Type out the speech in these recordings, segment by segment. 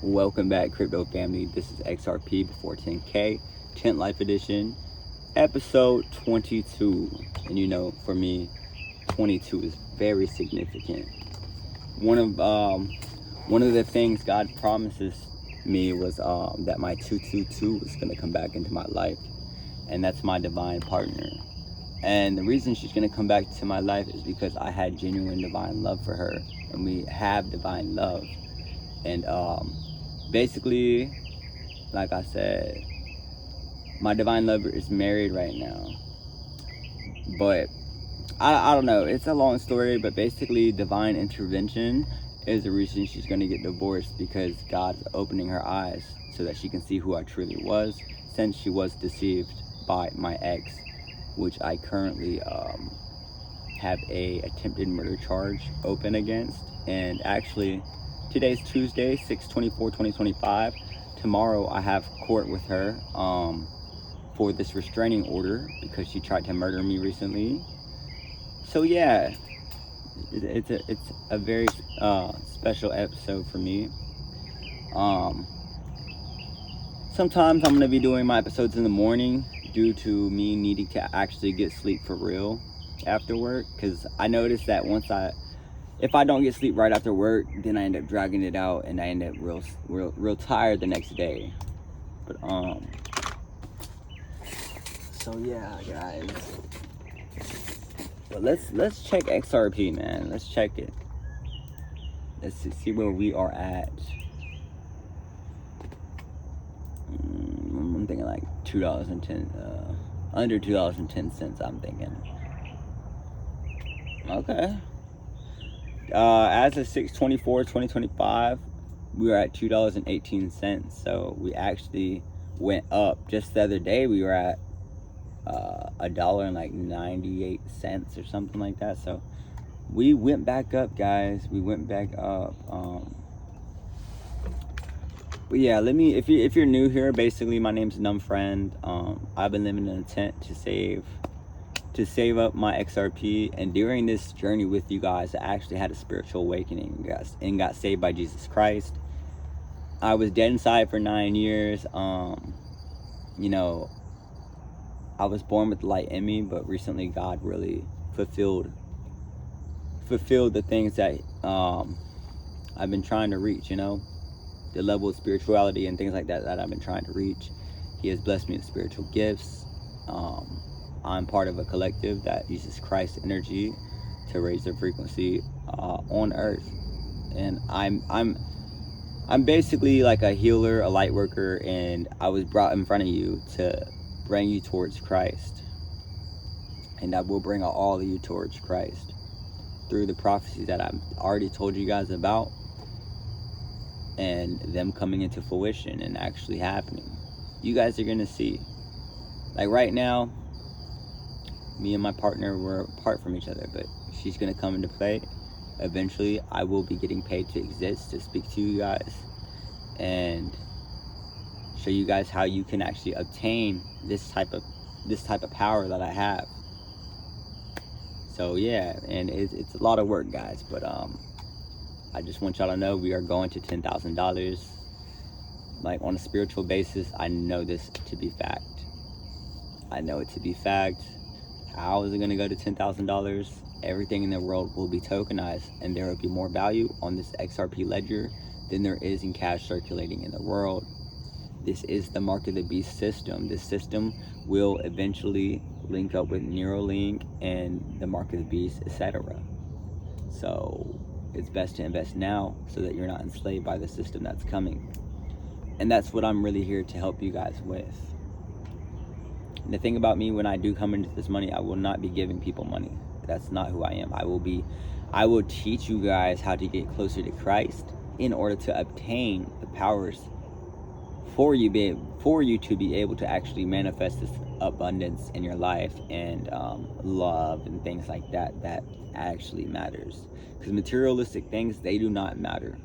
Welcome back, crypto family. This is XRP before 10K, 10th Life Edition, episode 22. And for me, 22 is very significant. One of the things God promises me was that my 222 was going to come back into my life, and that's my divine partner. And the reason she's going to come back to my life is because I had genuine divine love for her, and we have divine love. And basically, like I said, my divine lover is married right now. But I don't know, it's a long story, but basically divine intervention is the reason she's going to get divorced, because God's opening her eyes so that she can see who I truly was, since she was deceived by my ex, which I currently have a attempted murder charge open against. And actually, today's Tuesday, 6/24/2025. Tomorrow I have court with her for this restraining order because she tried to murder me recently. So yeah, it's a very special episode for me. Sometimes I'm gonna be doing my episodes in the morning due to me needing to actually get sleep for real after work, because I noticed that if I don't get sleep right after work, then I end up dragging it out and I end up real tired the next day. But so yeah, guys. But let's check XRP, man. Let's check it. Let's see where we are at. I'm thinking like $2.10, under $2.10. I'm thinking. Okay. As of 6/24/2025, we were at $2.18. So we actually went up. Just the other day, we were at $1.98 or something like that. So we went back up, guys. We went back up. But yeah, if you're new here, basically my name's Numb Friend. I've been living in a tent to save up my XRP, and during this journey with you guys, I actually had a spiritual awakening, guys, and got saved by Jesus Christ. I was dead inside for 9 years. I was born with light in me, but recently God really fulfilled the things that I've been trying to reach, the level of spirituality and things like that I've been trying to reach. He has blessed me with spiritual gifts. I'm part of a collective that uses Christ's energy to raise the frequency on Earth, and I'm basically like a healer, a light worker, and I was brought in front of you to bring you towards Christ, and I will bring all of you towards Christ through the prophecies that I've already told you guys about, and them coming into fruition and actually happening. You guys are gonna see. Like right now, me and my partner were apart from each other, but she's gonna come into play. Eventually, I will be getting paid to exist, to speak to you guys and show you guys how you can actually obtain this type of power that I have. So yeah, and it's a lot of work, guys, but I just want y'all to know we are going to $10,000. Like, on a spiritual basis, I know this to be fact. I know it to be fact. How is it going to go to $10,000? Everything in the world will be tokenized, and there will be more value on this XRP ledger than there is in cash circulating in the world. This is the Mark of the Beast system. This system will eventually link up with Neuralink and the Mark of the Beast, etc. So it's best to invest now so that you're not enslaved by the system that's coming. And that's what I'm really here to help you guys with. And the thing about me, when I do come into this money, I will not be giving people money. That's not who I am. I will teach you guys how to get closer to Christ in order to obtain the powers for you to be able to actually manifest this abundance in your life, and love and things like that actually matters. Because materialistic things, they do not matter.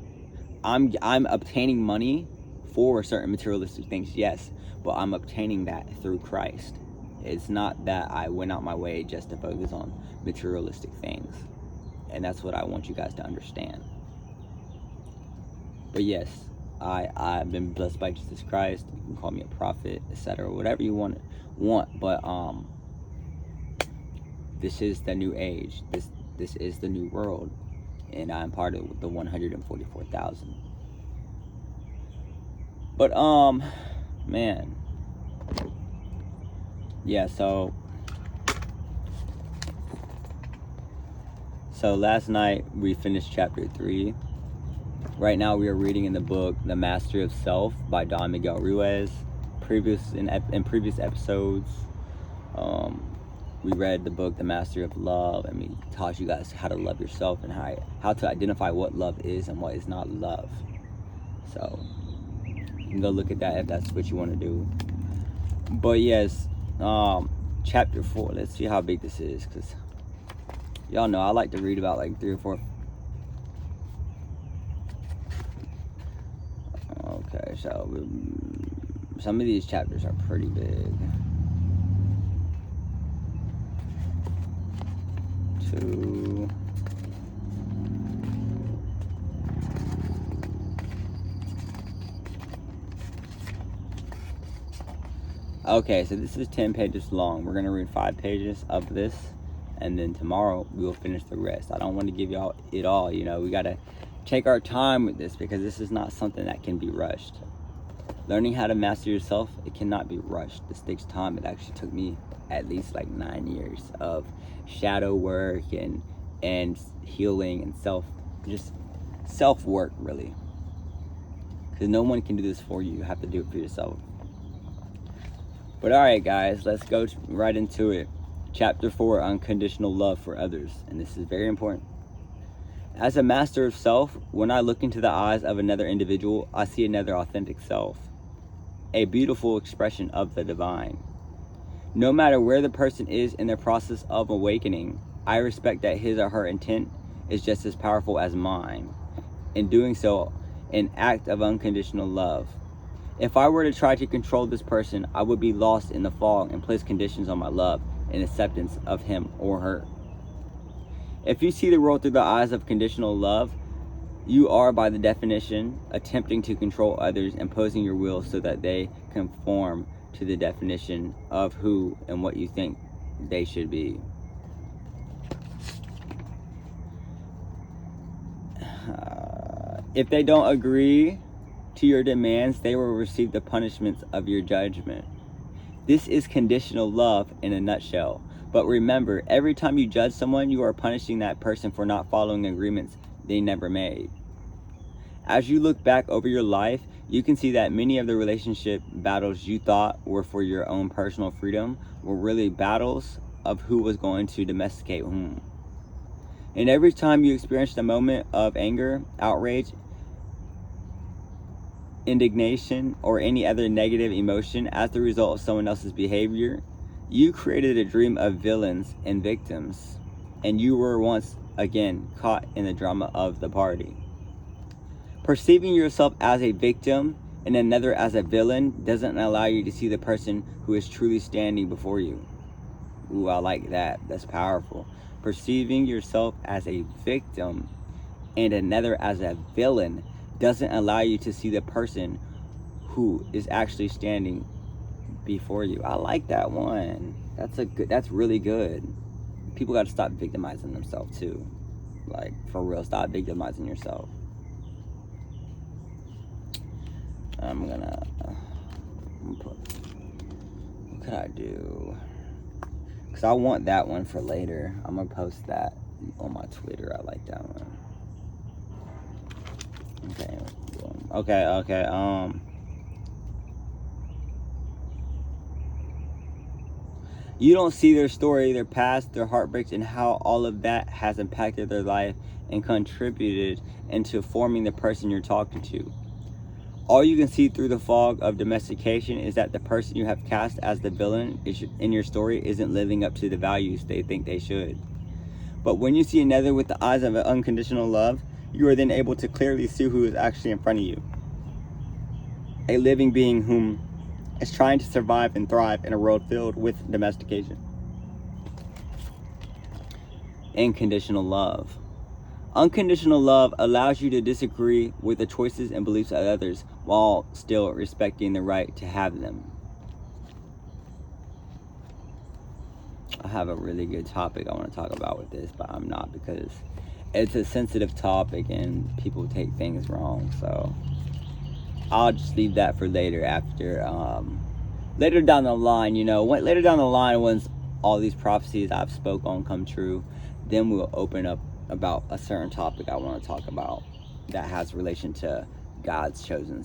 I'm obtaining money for certain materialistic things, yes, but I'm obtaining that through Christ. It's not that I went out my way just to focus on materialistic things. And that's what I want you guys to understand. But yes, I've been blessed by Jesus Christ. You can call me a prophet, etc. Whatever you want. But this is the new age. This is the new world, and I'm part of the 144,000. But man, yeah. So last night we finished chapter 3. Right now we are reading in the book The Mastery of Self by Don Miguel Ruiz. In previous episodes, we read the book The Mastery of Love, and we taught you guys how to love yourself and how to identify what love is and what is not love. So you can go look at that if that's what you want to do. But yes, chapter 4. Let's see how big this is, because y'all know I like to read about like 3 or 4. Okay, so some of these chapters are pretty big. 2. Okay, so this is 10 pages long. We're gonna read 5 pages of this, and then tomorrow we will finish the rest. I don't want to give y'all it all, you know. We gotta take our time with this, because this is not something that can be rushed. Learning how to master yourself, it cannot be rushed. This takes time. It actually took me at least like 9 years of shadow work and healing and self work, really. Because no one can do this for you. You have to do it for yourself. But alright guys, let's go right into it. Chapter 4, Unconditional Love for Others. And this is very important. As a master of self, when I look into the eyes of another individual, I see another authentic self. A beautiful expression of the divine. No matter where the person is in their process of awakening, I respect that his or her intent is just as powerful as mine. In doing so, an act of unconditional love. If I were to try to control this person, I would be lost in the fog and place conditions on my love and acceptance of him or her. If you see the world through the eyes of conditional love, you are, by the definition, attempting to control others, imposing your will so that they conform to the definition of who and what you think they should be. If they don't agree to your demands, they will receive the punishments of your judgment. This is conditional love in a nutshell. But remember, every time you judge someone, you are punishing that person for not following agreements they never made. As you look back over your life, you can see that many of the relationship battles you thought were for your own personal freedom were really battles of who was going to domesticate whom. And every time you experienced a moment of anger, outrage, indignation, or any other negative emotion as the result of someone else's behavior, you created a dream of villains and victims, and you were once again caught in the drama of the party. Perceiving yourself as a victim and another as a villain doesn't allow you to see the person who is truly standing before you. Ooh, I like that. That's powerful. Perceiving yourself as a victim and another as a villain doesn't allow you to see the person who is actually standing before you. I like that one. That's really good. People got to stop victimizing themselves too. Like, for real, stop victimizing yourself. I'm gonna put, what could I do? Because I want that one for later. I'm gonna post that on my Twitter. I like that one. Okay. You don't see their story, their past, their heartbreaks, and how all of that has impacted their life and contributed into forming the person you're talking to. All you can see through the fog of domestication is that the person you have cast as the villain in your story isn't living up to the values they think they should. But when you see another with the eyes of unconditional love, you are then able to clearly see who is actually in front of you. A living being whom is trying to survive and thrive in a world filled with domestication. Unconditional love. Unconditional love allows you to disagree with the choices and beliefs of others while still respecting the right to have them. I have a really good topic I want to talk about with this, but I'm not, because it's a sensitive topic and people take things wrong. So I'll just leave that for later, after later down the line, later down the line, once all these prophecies I've spoke on come true, then we'll open up about a certain topic I want to talk about that has relation to God's chosen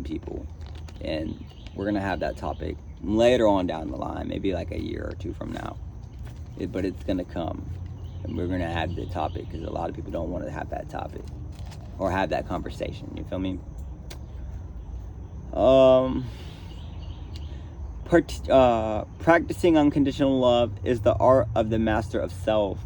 people. And we're going to have that topic later on down the line, maybe like a year or two from now. But it's going to come, and we're going to have the topic, because a lot of people don't want to have that topic or have that conversation. You feel me? Practicing unconditional love is the art of the master of self.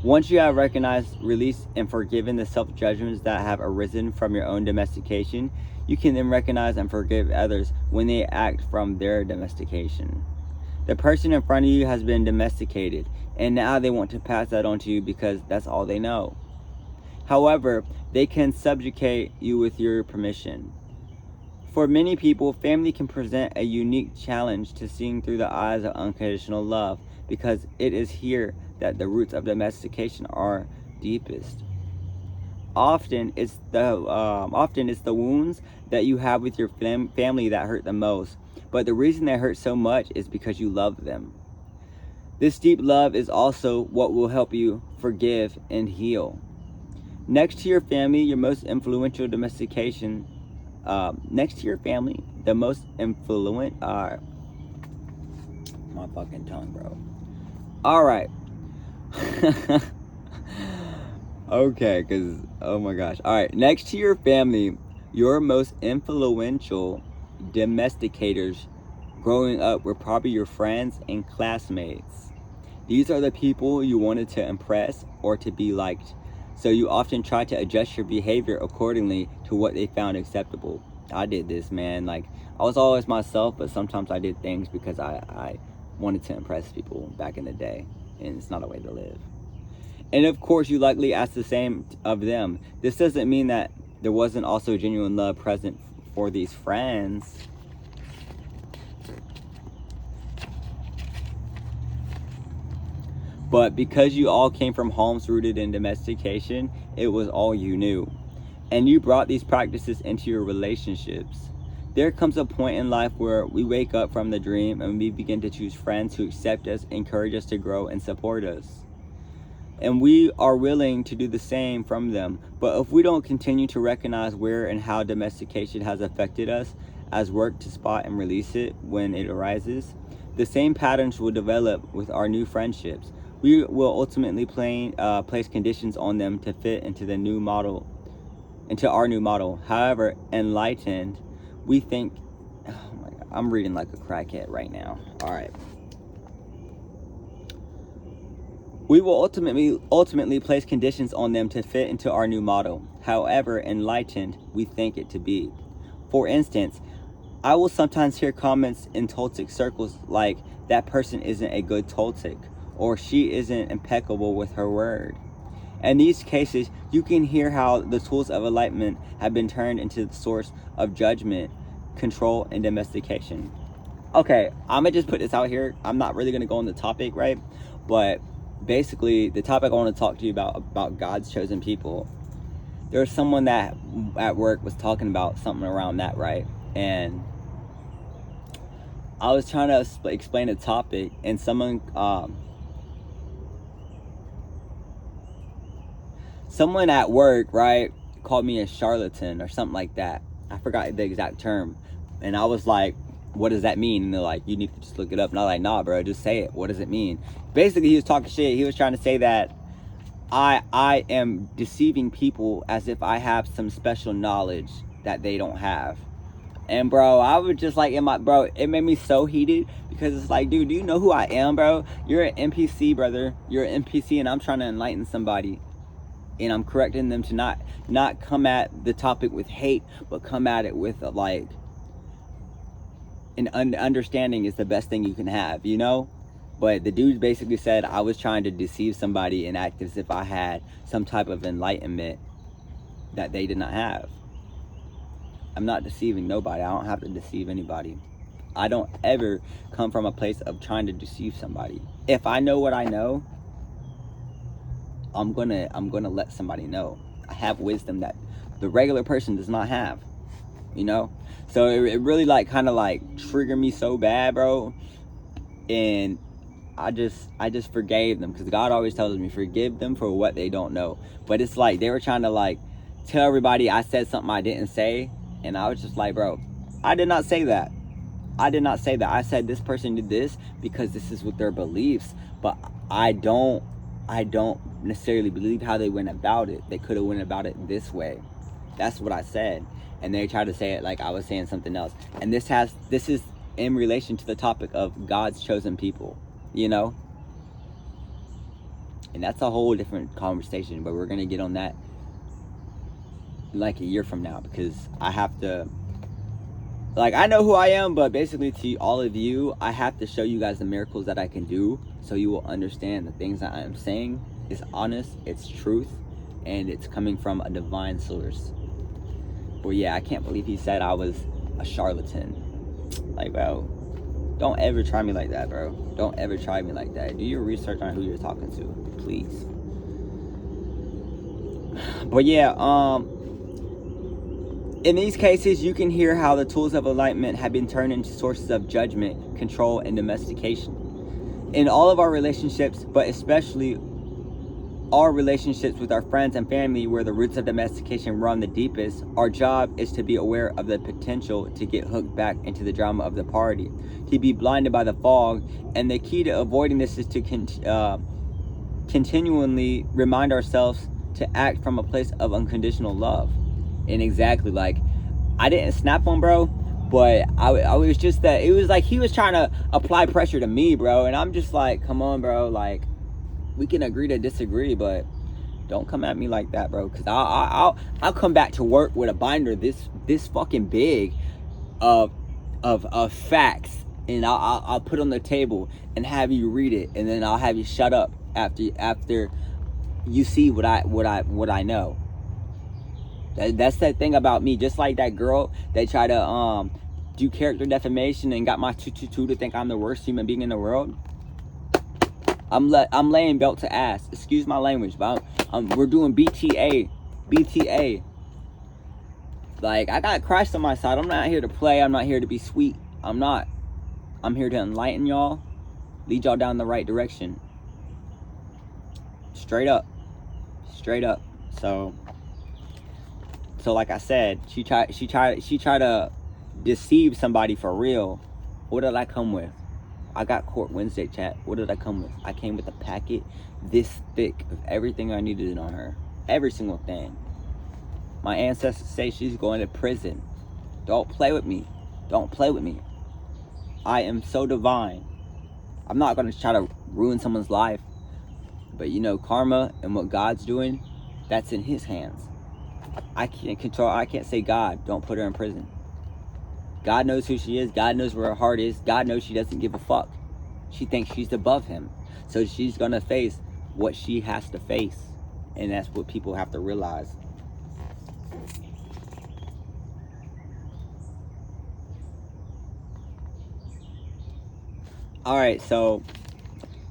Once you have recognized, released, and forgiven the self-judgments that have arisen from your own domestication, you can then recognize and forgive others when they act from their domestication. The person in front of you has been domesticated, and now they want to pass that on to you because that's all they know. However, they can subjugate you with your permission. For many people, family can present a unique challenge to seeing through the eyes of unconditional love, because it is here that the roots of domestication are deepest. Often it's the wounds that you have with your family that hurt the most, but the reason they hurt so much is because you love them. This deep love is also what will help you forgive and heal. Next to your family, your most influential domestication. Next to your family, the most influent. My fucking tongue, bro. All right. Okay, because oh my gosh. All right, next to your family, your most influential domesticators growing up were probably your friends and classmates. These are the people you wanted to impress or to be liked, so you often try to adjust your behavior accordingly to what they found acceptable. I did this, man. Like, I was always myself, but sometimes I did things because I wanted to impress people back in the day, and it's not a way to live. And of course, you likely asked the same of them. This doesn't mean that there wasn't also genuine love present for these friends. But because you all came from homes rooted in domestication, it was all you knew. And you brought these practices into your relationships. There comes a point in life where we wake up from the dream and we begin to choose friends who accept us, encourage us to grow, and support us. And we are willing to do the same from them. But if we don't continue to recognize where and how domestication has affected us, as work to spot and release it when it arises, the same patterns will develop with our new friendships. We will ultimately place conditions on them to fit into our new model. However, enlightened, we think, oh my God, I'm reading like a crackhead right now. All right. We will ultimately place conditions on them to fit into our new model. However enlightened we think it to be. For instance, I will sometimes hear comments in Toltec circles like, that person isn't a good Toltec, or she isn't impeccable with her word. In these cases, you can hear how the tools of enlightenment have been turned into the source of judgment, control, and domestication. Okay, I'm gonna just put this out here. I'm not really gonna go on the topic, right? But basically, the topic I want to talk to you about God's chosen people. There was someone that at work was talking about something around that, right? And I was trying to explain the topic, and someone at work, right, called me a charlatan or something like that. I forgot the exact term. And I was like, what does that mean? And they're like, you need to just look it up. And I'm like, nah, bro, just say it. What does it mean? Basically, he was talking shit. He was trying to say that I am deceiving people as if I have some special knowledge that they don't have. And bro, I was just like, it made me so heated, because it's like, dude, do you know who I am, bro? You're an NPC, brother. You're an NPC, and I'm trying to enlighten somebody. And I'm correcting them to not come at the topic with hate, but come at it with like, an understanding is the best thing you can have, you know? But the dude basically said I was trying to deceive somebody and act as if I had some type of enlightenment that they did not have. I'm not deceiving nobody. I don't have to deceive anybody. I don't ever come from a place of trying to deceive somebody. If I know what I know, I'm gonna let somebody know. I have wisdom that the regular person does not have, you know. So it really like kind of like triggered me so bad, bro. And I just forgave them, because God always tells me forgive them for what they don't know. But it's like they were trying to like tell everybody I said something I didn't say, and I was just like, bro, I did not say that. I did not say that. I said this person did this because this is what their beliefs, but I don't necessarily believe how they went about it. They could have went about it this way. That's what I said. And they tried to say it like I was saying something else. And this is in relation to the topic of God's chosen people, you know? And that's a whole different conversation, but we're going to get on that like a year from now, because I have to, like, I know who I am, but basically to all of you, I have to show you guys the miracles that I can do, so you will understand the things that I am saying is honest, it's truth, and it's coming from a divine source. But yeah, I can't believe he said I was a charlatan. Like, bro, don't ever try me like that, bro. Don't ever try me like that. Do your research on who you're talking to, please. But yeah, in these cases, you can hear how the tools of enlightenment have been turned into sources of judgment, control, and domestication. In all of our relationships, but especially our relationships with our friends and family, where the roots of domestication run the deepest, our job is to be aware of the potential to get hooked back into the drama of the party, to be blinded by the fog, and the key to avoiding this is to continually remind ourselves to act from a place of unconditional love. And exactly, like, I didn't snap on bro, but I was just that, it was like he was trying to apply pressure to me, bro, and I'm just like, come on, bro, like, we can agree to disagree, but don't come at me like that, bro, because I'll come back to work with a binder this fucking big of facts, and I'll put on the table and have you read it, and then I'll have you shut up after you see what I know. That's that thing about me. Just like that girl that tried to do character defamation and got my 222 to think I'm the worst human being in the world. I'm laying belt to ass. Excuse my language, but we're doing BTA. Like, I got Christ on my side. I'm not here to play. I'm not here to be sweet. I'm not. I'm here to enlighten y'all, lead y'all down the right direction. Straight up. So like I said, she tried to deceive somebody for real. What did I come with? I got court Wednesday, chat. What did I come with? I came with a packet this thick of everything I needed on her. Every single thing. My ancestors say she's going to prison. Don't play with me. Don't play with me. I am so divine. I'm not going to try to ruin someone's life. But you know, karma and what God's doing, that's in his hands. I can't say God, don't put her in prison. God knows who she is. God knows where her heart is. God knows she doesn't give a fuck. She thinks she's above him. So she's going to face what she has to face. And that's what people have to realize. Alright, so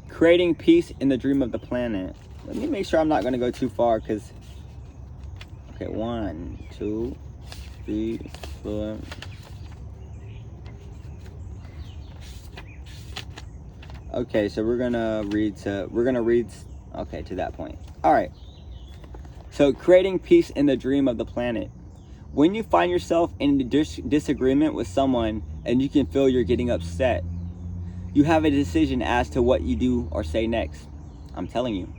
creating peace in the dream of the planet. Let me make sure I'm not going to go too far, because... Okay, 1, 2, 3, 4... Okay, so we're gonna read to that point. All right. So creating peace in the dream of the planet. When you find yourself in disagreement with someone and you can feel you're getting upset, you have a decision as to what you do or say next. I'm telling you.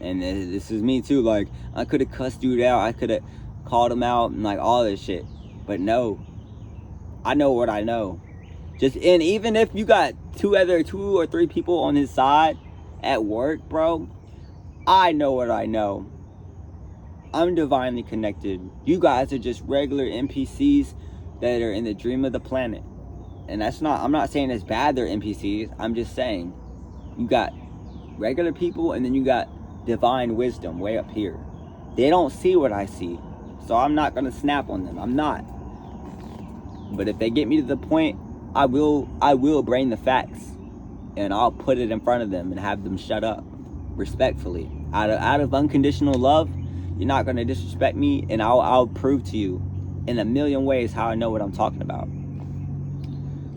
And this is me too. Like, I could have cussed dude out. I could have called him out and like all this shit. But no. I know what I know. And even if you got two or three people on his side at work, bro, I know what I know. I'm divinely connected. You guys are just regular NPCs that are in the dream of the planet. And I'm not saying it's bad they're NPCs. I'm just saying You got regular people, and then you got divine wisdom way up here. They don't see what I see, so I'm not gonna snap on them. I'm not. But if they get me to the point, I will bring the facts, and I'll put it in front of them and have them shut up respectfully. Out of unconditional love, you're not gonna disrespect me, and I'll prove to you in a million ways how I know what I'm talking about.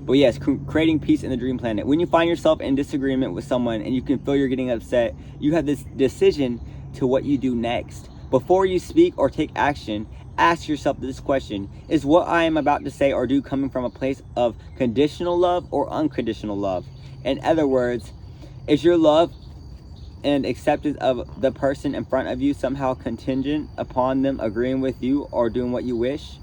But yes, creating peace in the dream planet. When you find yourself in disagreement with someone and you can feel you're getting upset, you have this decision to what you do next. Before you speak or take action, ask yourself this question: is what I am about to say or do coming from a place of conditional love or unconditional love? In other words, is your love and acceptance of the person in front of you somehow contingent upon them agreeing with you or doing what you wish?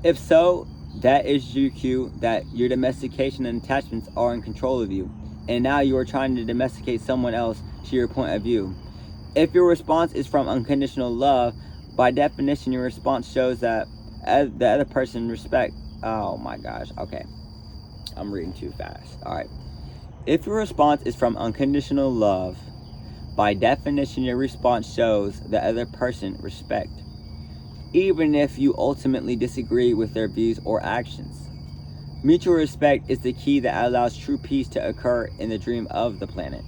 If so, that is your cue that your domestication and attachments are in control of you, and now you are trying to domesticate someone else to your point of view. If your response is from unconditional love, by definition, your response shows that the other person respect. Oh my gosh, okay. I'm reading too fast. All right. If your response is from unconditional love, by definition, your response shows the other person respect, even if you ultimately disagree with their views or actions. Mutual respect is the key that allows true peace to occur in the dream of the planet.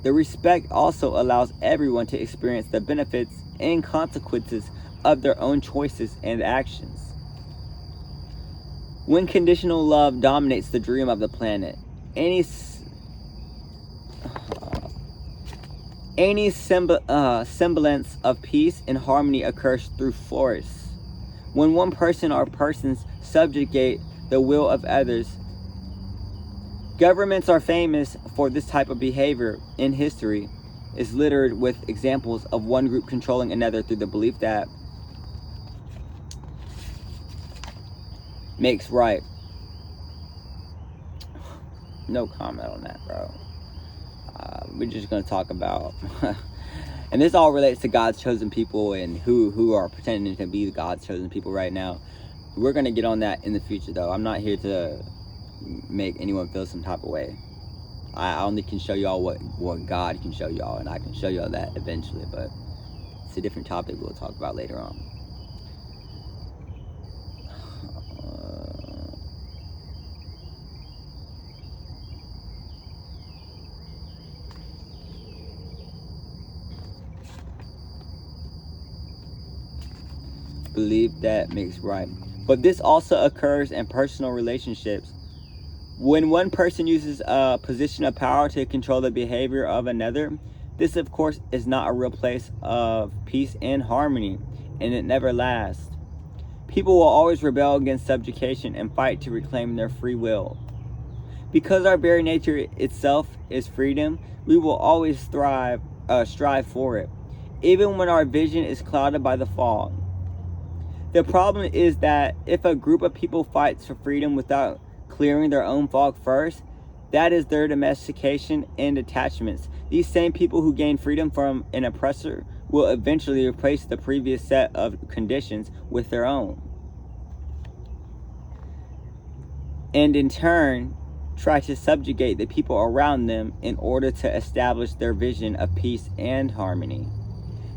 The respect also allows everyone to experience the benefits and consequences of their own choices and actions. When conditional love dominates the dream of the planet, any semblance of peace and harmony occurs through force. When one person or persons subjugate the will of others, governments are famous for this type of behavior. In history is littered with examples of one group controlling another through the belief that makes right. No comment on that, bro. We're just going to talk about and this all relates to God's chosen people and who are pretending to be God's chosen people right now. We're going to get on that in the future, though. I'm not here to make anyone feel some type of way. I only can show y'all what God can show y'all, and I can show y'all that eventually, but it's a different topic we'll talk about later on. Believe that makes right. But this also occurs in personal relationships. When one person uses a position of power to control the behavior of another, this of course is not a real place of peace and harmony, and it never lasts. People will always rebel against subjugation and fight to reclaim their free will. Because our very nature itself is freedom, we will always strive for it, even when our vision is clouded by the fog. The problem is that if a group of people fights for freedom without clearing their own fog first, that is their domestication and attachments. These same people who gain freedom from an oppressor will eventually replace the previous set of conditions with their own, and in turn try to subjugate the people around them in order to establish their vision of peace and harmony.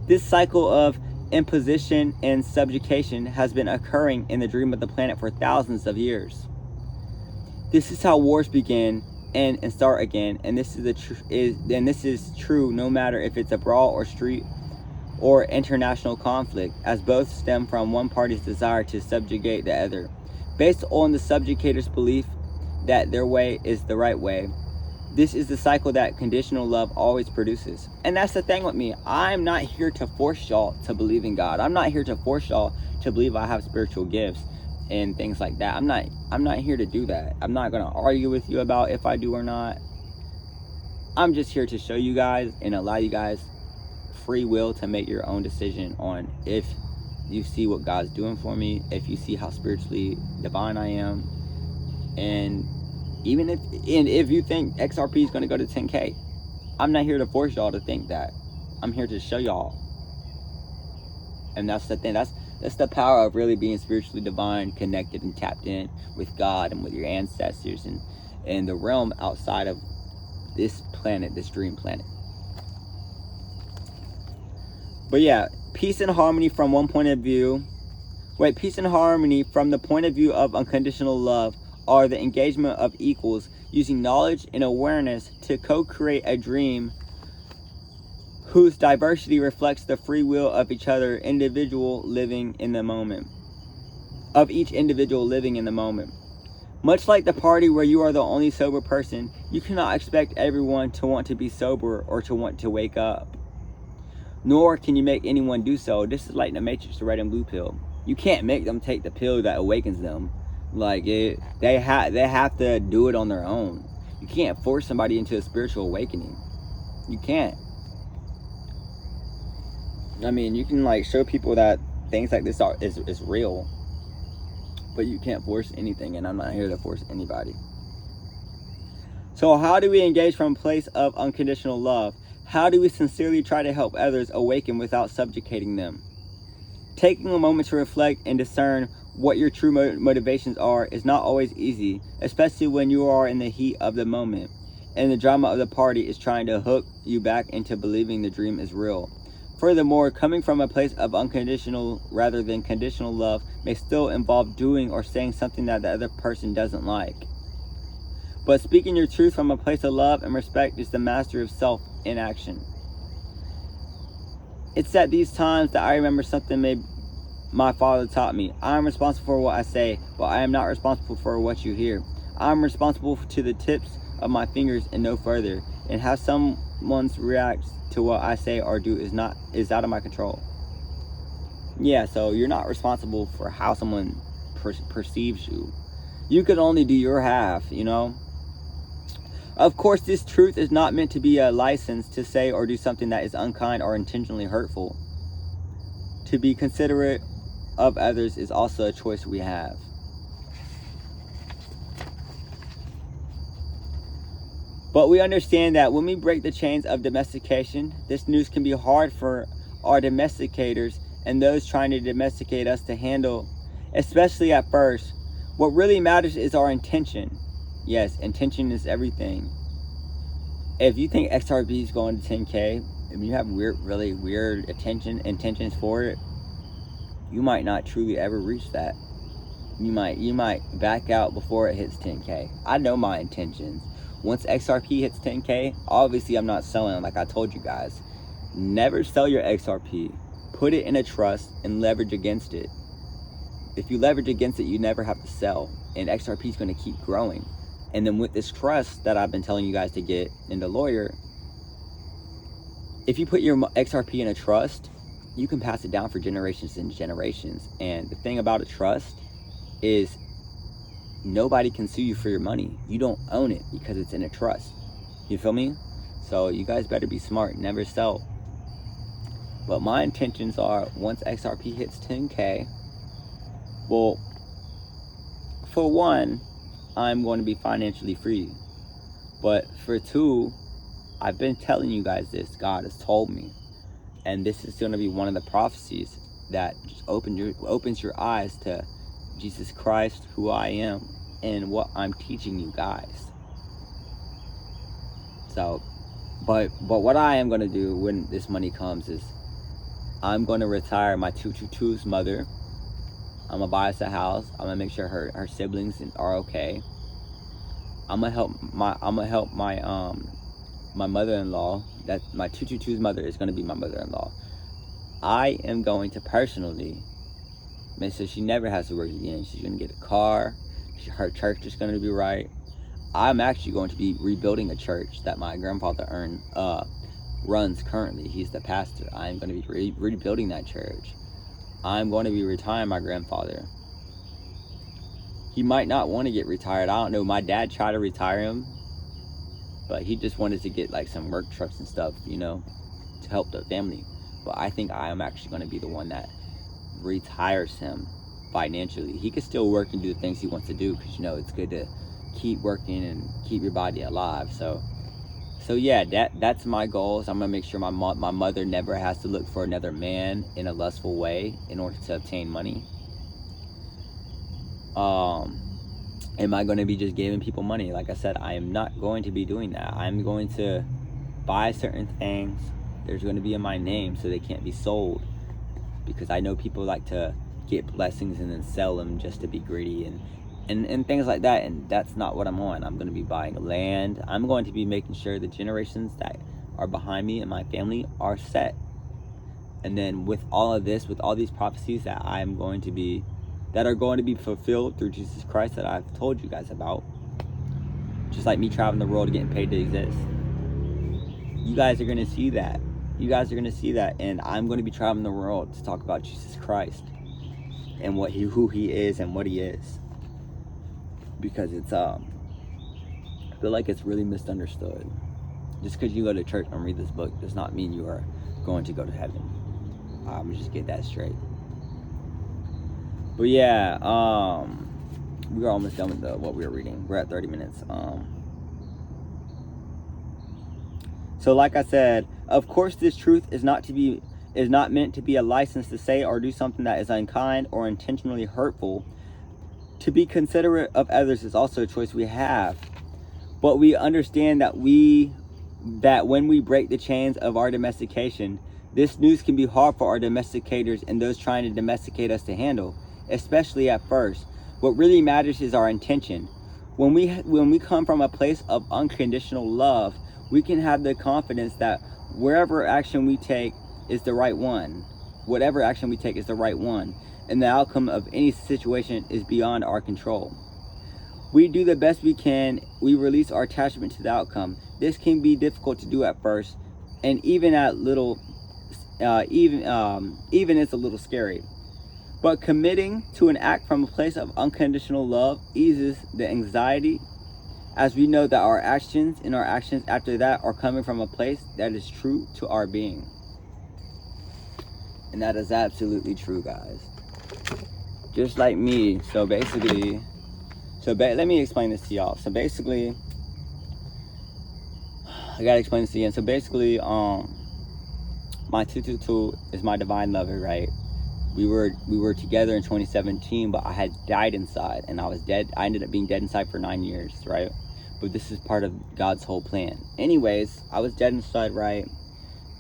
This cycle of imposition and subjugation has been occurring in the dream of the planet for thousands of years. This is how wars begin and start again, and this is true no matter if it's a brawl or street or international conflict, as both stem from one party's desire to subjugate the other, based on the subjugator's belief that their way is the right way. This is the cycle that conditional love always produces. And that's the thing with me. I'm not here to force y'all to believe in God. I'm not here to force y'all to believe I have spiritual gifts and things like that. I'm not here to do that. I'm not going to argue with you about if I do or not. I'm just here to show you guys and allow you guys free will to make your own decision on if you see what God's doing for me, if you see how spiritually divine I am, and if you think XRP is going to go to 10K, I'm not here to force y'all to think that. I'm here to show y'all. And that's the thing. That's the power of really being spiritually divine, connected and tapped in with God and with your ancestors and the realm outside of this planet, this dream planet. But yeah, peace and harmony from one point of view. Peace and harmony from the point of view of unconditional love are the engagement of equals using knowledge and awareness to co-create a dream whose diversity reflects the free will of each individual living in the moment. Of each individual living in the moment. Much like the party where you are the only sober person, you cannot expect everyone to want to be sober or to want to wake up. Nor can you make anyone do so. This is like the Matrix, the red and blue pill. You can't make them take the pill that awakens them. Like they have to do it on their own. You can't force somebody into a spiritual awakening. You can't. I mean, you can like show people that things like this is real, but you can't force anything, and I'm not here to force anybody. So how do we engage from a place of unconditional love? How do we sincerely try to help others awaken without subjugating them? Taking a moment to reflect and discern what your true motivations are is not always easy, especially when you are in the heat of the moment, and the drama of the party is trying to hook you back into believing the dream is real. Furthermore, coming from a place of unconditional rather than conditional love may still involve doing or saying something that the other person doesn't like. But speaking your truth from a place of love and respect is the mastery of self in action. It's at these times that I remember something my father taught me. I am responsible for what I say, but I am not responsible for what you hear. I am responsible to the tips of my fingers and no further, and how someone reacts to what I say or do is out of my control. Yeah, so you're not responsible for how someone perceives you. You can only do your half, you know. Of course, this truth is not meant to be a license to say or do something that is unkind or intentionally hurtful. To be considerate of others is also a choice we have. But we understand that when we break the chains of domestication, this news can be hard for our domesticators and those trying to domesticate us to handle, especially at first. What really matters is our intention. Yes, intention is everything. If you think XRP is going to 10K, and you have really weird intentions for it, you might not truly ever reach that. You might back out before it hits 10K. I know my intentions. Once XRP hits 10K, obviously I'm not selling, like I told you guys. Never sell your XRP. Put it in a trust and leverage against it. If you leverage against it, you never have to sell, and XRP is going to keep growing. And then with this trust that I've been telling you guys to get in the lawyer, if you put your XRP in a trust, you can pass it down for generations and generations. And the thing about a trust is nobody can sue you for your money. You don't own it because it's in a trust. You feel me? So you guys better be smart. Never sell. But my intentions are, once XRP hits 10K, well, for one, I'm going to be financially free. But for two, I've been telling you guys this. God has told me. And this is going to be one of the prophecies that just opens your eyes to Jesus Christ, who I am, and what I'm teaching you guys. So, but what I am going to do when this money comes is I'm going to retire my 222's mother. I'm going to buy us a house. I'm going to make sure her siblings are okay. I'm going to help my mother-in-law. That my 222's mother is going to be my mother-in-law. I am going to personally make sure she never has to work again. She's going to get a car. Her church is going to be right. I'm actually going to be rebuilding a church that my grandfather runs currently. He's the pastor. I'm going to be rebuilding that church. I'm going to be retiring my grandfather. He might not want to get retired. I don't know. My dad tried to retire him, but he just wanted to get like some work trucks and stuff, you know, to help the family. But I think I am actually going to be the one that retires him financially. He can still work and do the things he wants to do, because, you know, it's good to keep working and keep your body alive. So yeah, that's my goals. I'm gonna make sure my mother never has to look for another man in a lustful way in order to obtain money. Am I going to be just giving people money? Like I said, I am not going to be doing that. I'm going to buy certain things. There's going to be in my name, so they can't be sold, because I know people like to get blessings and then sell them just to be greedy and things like that. And that's not what I'm on. I'm going to be buying land. I'm going to be making sure the generations that are behind me and my family are set. And then with all of this, with all these prophecies that are going to be fulfilled through Jesus Christ that I've told you guys about, just like me traveling the world getting paid to exist, you guys are going to see that. You guys are going to see that. And I'm going to be traveling the world to talk about Jesus Christ and who he is and what he is, because it's I feel like it's really misunderstood. Just because you go to church and read this book does not mean you are going to go to heaven. Just get that straight. But yeah, we are almost done with what we were reading. We're at 30 minutes. So like I said, of course this truth is not meant to be a license to say or do something that is unkind or intentionally hurtful. To be considerate of others is also a choice we have. But we understand that when we break the chains of our domestication, this news can be hard for our domesticators and those trying to domesticate us to handle, especially at first. What really matters is our intention. When we come from a place of unconditional love, we can have the confidence that whatever action we take is the right one. Whatever action we take is the right one, and the outcome of any situation is beyond our control. We do the best we can. We release our attachment to the outcome. This can be difficult to do at first, and even it's a little scary. But committing to an act from a place of unconditional love eases the anxiety, as we know that our actions after that are coming from a place that is true to our being. And that is absolutely true, guys. Just like me. So basically, let me explain this to y'all. So basically, I gotta explain this again. So basically, my 222 is my divine lover, right? We were together in 2017, but I had died inside, and I was dead. I ended up being dead inside for 9 years, right? But this is part of God's whole plan. Anyways, I was dead inside, right?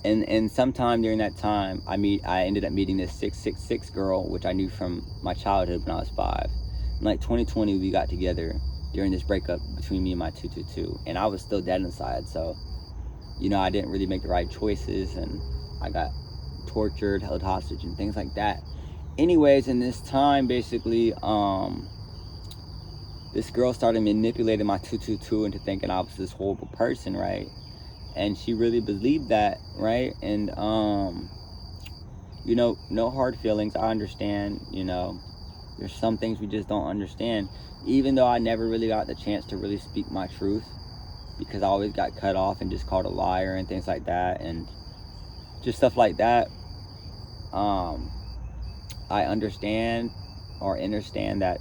And sometime during that time, I ended up meeting this 666 girl, which I knew from my childhood when I was 5. In like 2020, we got together during this breakup between me and my 222, and I was still dead inside. So, I didn't really make the right choices, and I got tortured, held hostage, and things like that. Anyways, in this time, basically, this girl started manipulating my 222 into thinking I was this horrible person, right? And she really believed that, right? And no hard feelings. I understand. There's some things we just don't understand. Even though I never really got the chance to really speak my truth, because I always got cut off and just called a liar and things like that, and just stuff like that. I understand that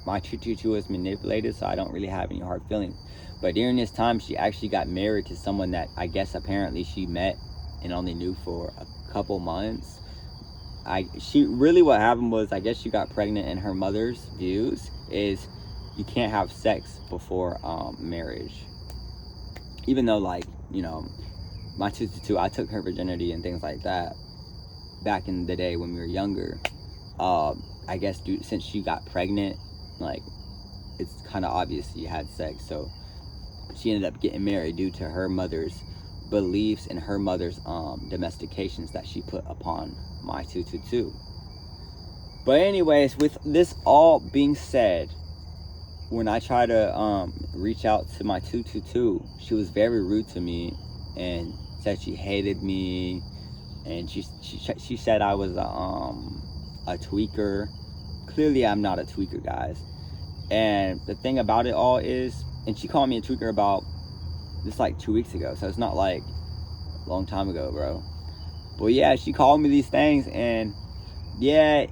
my 222 is manipulated, so I don't really have any hard feelings. But during this time, she actually got married to someone that I guess apparently she met and only knew for a couple months. What happened was, I guess she got pregnant, and her mother's views is you can't have sex before marriage. Even though, my 222, I took her virginity and things like that back in the day when we were younger. I guess since she got pregnant, it's kind of obvious you had sex, so she ended up getting married due to her mother's beliefs and her mother's domestications that she put upon my 222. But anyways, with this all being said, when I tried to reach out to my 222, she was very rude to me and said she hated me, and she said I was a tweaker. Clearly I'm not a tweaker, guys. And the thing about it all is, and she called me a tweaker about this 2 weeks ago, so it's not a long time ago, bro. But yeah, she called me these things, and yeah,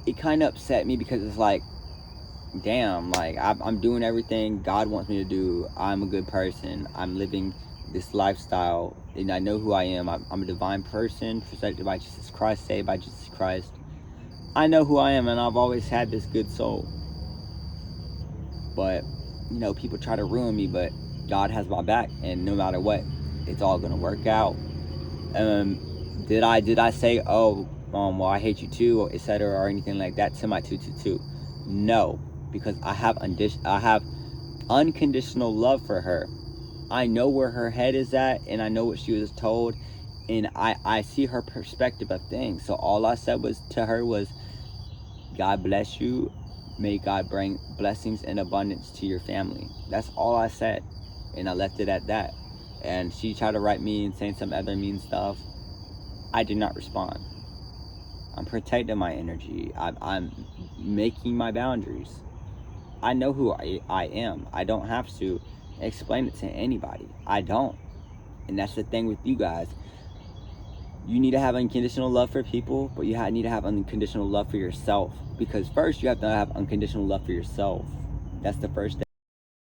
it kind of upset me, because it's damn, I'm doing everything God wants me to do. I'm a good person. I'm living this lifestyle, and I know who I am. I'm a divine person, protected by Jesus Christ, saved by Jesus Christ. I know who I am, and I've always had this good soul. But, you know, people try to ruin me, but God has my back, and no matter what, it's all gonna work out. Did I say, oh, well, I hate you too, etc., or anything like that to my 222? No, because I have unconditional love for her. I know where her head is at, and I know what she was told, and I see her perspective of things. So all I said to her was, God bless you. May God bring blessings and abundance to your family. That's all I said, and I left it at that. And she tried to write me and saying some other mean stuff. I did not respond. I'm protecting my energy. I'm making my boundaries. I know who I am. I don't have to explain it to anybody. I don't. And that's the thing with you guys. You need to have unconditional love for people, but you need to have unconditional love for yourself. Because first, you have to have unconditional love for yourself. That's the first thing.